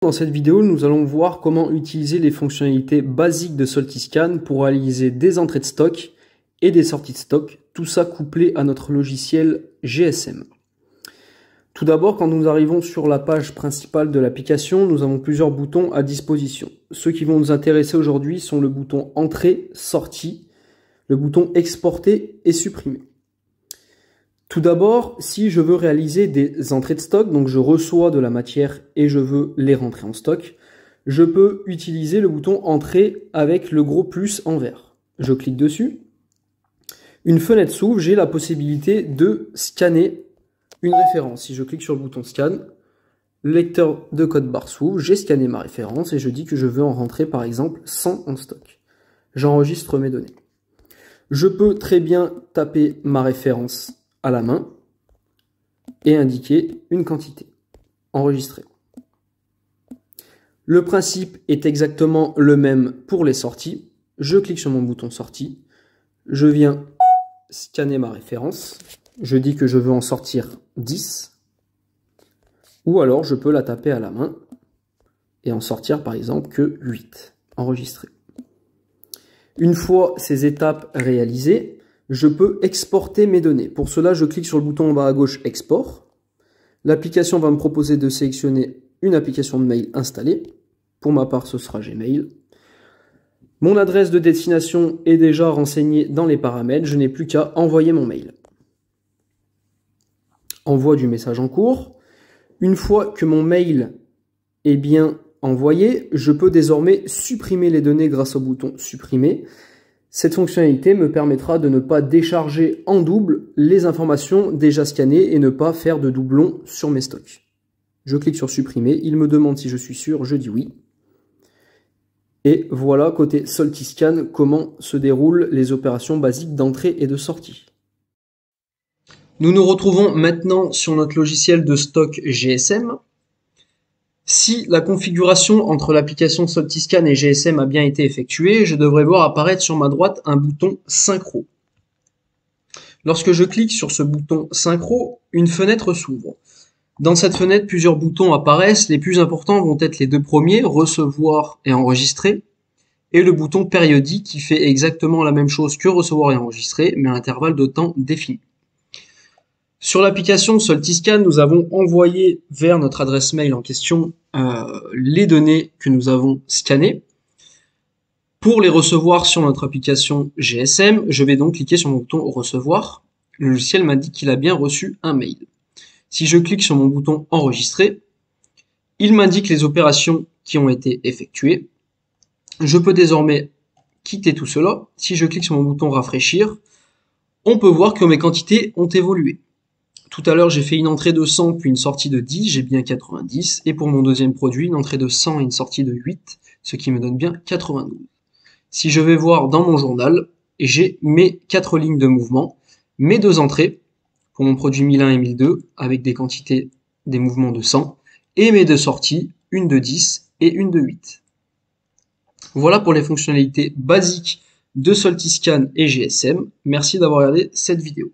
Dans cette vidéo, nous allons voir comment utiliser les fonctionnalités basiques de SaltyScan pour réaliser des entrées de stock et des sorties de stock, tout ça couplé à notre logiciel GSM. Tout d'abord, quand nous arrivons sur la page principale de l'application, nous avons plusieurs boutons à disposition. Ceux qui vont nous intéresser aujourd'hui sont le bouton Entrée, Sortie, le bouton Exporter et Supprimer. Tout d'abord, si je veux réaliser des entrées de stock, donc je reçois de la matière et je veux les rentrer en stock, je peux utiliser le bouton Entrée avec le gros plus en vert. Je clique dessus. Une fenêtre s'ouvre, j'ai la possibilité de scanner une référence. Si je clique sur le bouton Scan, le lecteur de code barre s'ouvre, j'ai scanné ma référence et je dis que je veux en rentrer par exemple 100 en stock. J'enregistre mes données. Je peux très bien taper ma référence à la main et indiquer une quantité. Enregistrer. Le principe est exactement le même pour les sorties. Je clique sur mon bouton sortie. Je viens scanner ma référence. Je dis que je veux en sortir 10. Ou alors je peux la taper à la main et en sortir par exemple que 8. Enregistrer. Une fois ces étapes réalisées, je peux exporter mes données. Pour cela, je clique sur le bouton en bas à gauche Export. L'application va me proposer de sélectionner une application de mail installée. Pour ma part, ce sera Gmail. Mon adresse de destination est déjà renseignée dans les paramètres. Je n'ai plus qu'à envoyer mon mail. Envoi du message en cours. Une fois que mon mail est bien envoyé, je peux désormais supprimer les données grâce au bouton Supprimer. Cette fonctionnalité me permettra de ne pas décharger en double les informations déjà scannées et ne pas faire de doublons sur mes stocks. Je clique sur Supprimer, il me demande si je suis sûr, je dis oui. Et voilà, côté SaltyScan, comment se déroulent les opérations basiques d'entrée et de sortie. Nous nous retrouvons maintenant sur notre logiciel de stock GSM. Si la configuration entre l'application SaltyScan et GSM a bien été effectuée, je devrais voir apparaître sur ma droite un bouton Synchro. Lorsque je clique sur ce bouton Synchro, une fenêtre s'ouvre. Dans cette fenêtre, plusieurs boutons apparaissent. Les plus importants vont être les deux premiers, Recevoir et Enregistrer, et le bouton Périodique qui fait exactement la même chose que Recevoir et Enregistrer, mais à intervalle de temps défini. Sur l'application SaltyScan, nous avons envoyé vers notre adresse mail en question les données que nous avons scannées. Pour les recevoir sur notre application GSM, je vais donc cliquer sur mon bouton Recevoir. Le logiciel m'indique qu'il a bien reçu un mail. Si je clique sur mon bouton Enregistrer, il m'indique les opérations qui ont été effectuées. Je peux désormais quitter tout cela. Si je clique sur mon bouton Rafraîchir, on peut voir que mes quantités ont évolué. Tout à l'heure, j'ai fait une entrée de 100 puis une sortie de 10, j'ai bien 90. Et pour mon deuxième produit, une entrée de 100 et une sortie de 8, ce qui me donne bien 92. Si je vais voir dans mon journal, j'ai mes 4 lignes de mouvement, mes 2 entrées, pour mon produit 1001 et 1002, avec des quantités, des mouvements de 100, et mes 2 sorties, une de 10 et une de 8. Voilà pour les fonctionnalités basiques de SaltyScan et GSM. Merci d'avoir regardé cette vidéo.